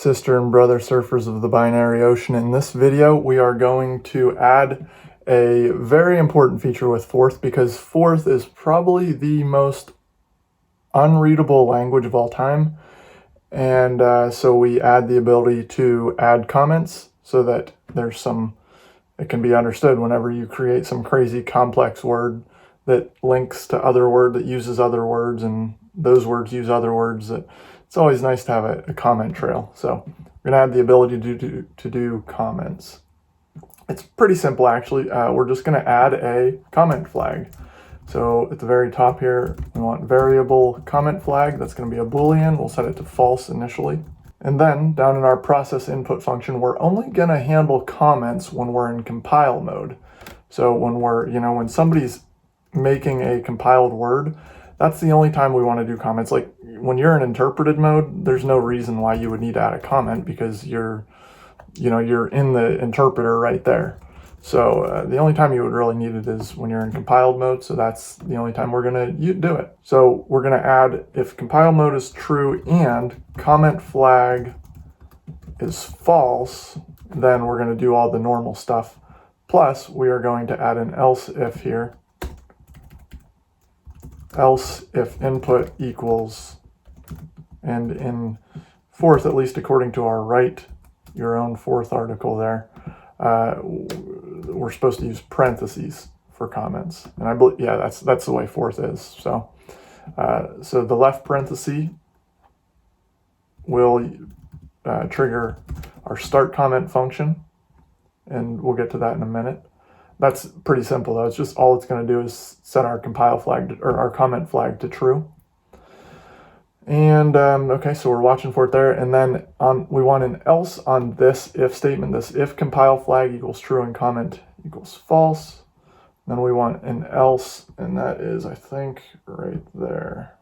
sister and brother surfers of the binary ocean. In this video, we are going to add a very important feature with Forth, because Forth is probably the most unreadable language of all time. And so we add the ability to add comments so that it can be understood whenever you create some crazy complex word that links to other word that uses other words, and those words use other words. It's always nice to have a comment trail. So we're gonna add the ability to do comments. It's pretty simple, actually. We're just gonna add a comment flag. So at the very top here, we want variable comment flag. That's gonna be a Boolean. We'll set it to false initially. And then down in our process input function, we're only gonna handle comments when we're in compile mode. So when somebody's making a compiled word, that's the only time we want to do comments. Like when you're in interpreted mode, there's no reason why you would need to add a comment, because you're in the interpreter right there. So the only time you would really need it is when you're in compiled mode. So that's the only time we're gonna do it. So we're gonna add, if compile mode is true and comment flag is false, then we're gonna do all the normal stuff. Plus we are going to add an else if here. Else if input equals, and in Forth, at least according to our write your own Forth article there, we're supposed to use parentheses for comments. And I believe, yeah, that's the way Forth is. So so the left parenthesis will trigger our start comment function, and we'll get to that in a minute. That's pretty simple though. It's just, all it's going to do is set our compile flag or our comment flag to true. And okay, so we're watching for it there. And then we want an else on this if statement, this if compile flag equals true and comment equals false. Then we want an else, and that is, I think, right there.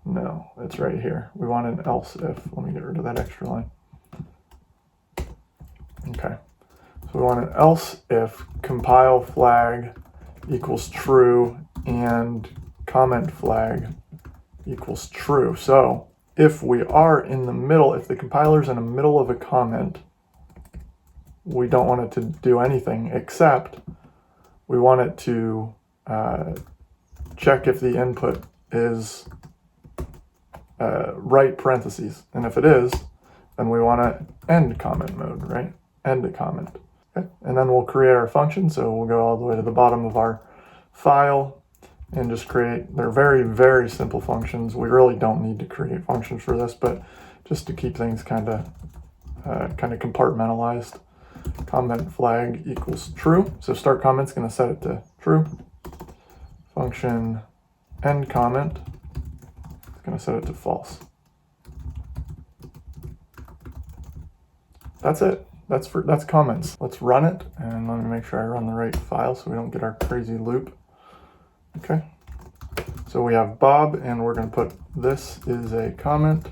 No, it's right here. We want an else if. Let me get rid of that extra line. Okay. So we want an else if compile flag equals true and comment flag equals true. So if we are in the middle, if the compiler's in the middle of a comment, we don't want it to do anything, except we want it to check if the input is right parentheses. And if it is, then we want to end comment mode, right? End a comment. Okay. And then we'll create our function. So we'll go all the way to the bottom of our file and just create, they're very, very simple functions. We really don't need to create functions for this, but just to keep things kind of compartmentalized. Comment flag equals true. So start comment's going to set it to true. Function end comment is going to set it to false. That's it. That's comments. Let's run it, and let me make sure I run the right file so we don't get our crazy loop. Okay. So we have Bob, and we're going to put this is a comment.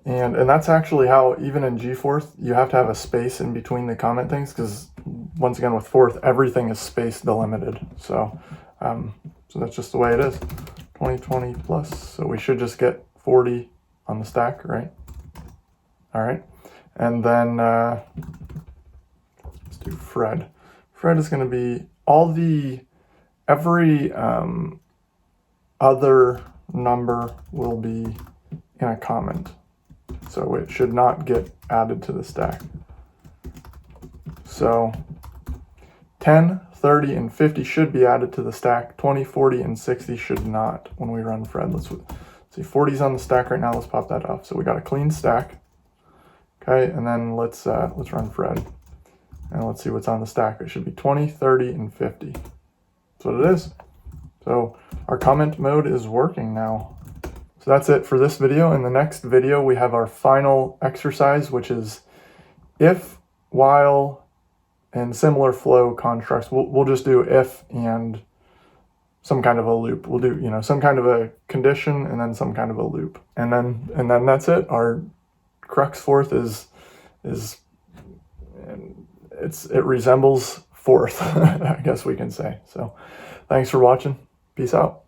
And that's actually how, even in GForth, you have to have a space in between the comment things, because once again with Forth, everything is space delimited. So so that's just the way it is. 2020 plus. So we should just get 40 on the stack, right? All right. And then let's do Fred. Fred is going to be every other number will be in a comment. So it should not get added to the stack. So 10, 30, and 50 should be added to the stack. 20, 40, and 60 should not when we run Fred. Let's see, 40's on the stack right now. Let's pop that off. So we got a clean stack. Okay, and then let's run Fred. And let's see what's on the stack. It should be 20, 30, and 50. That's what it is. So our comment mode is working now. So that's it for this video. In the next video, we have our final exercise, which is if, while, and similar flow constructs. We'll just do if and some kind of a loop. We'll do, some kind of a condition and then some kind of a loop. And then that's it. Our crux Forth it resembles Forth, I guess we can say. So thanks for watching. Peace out.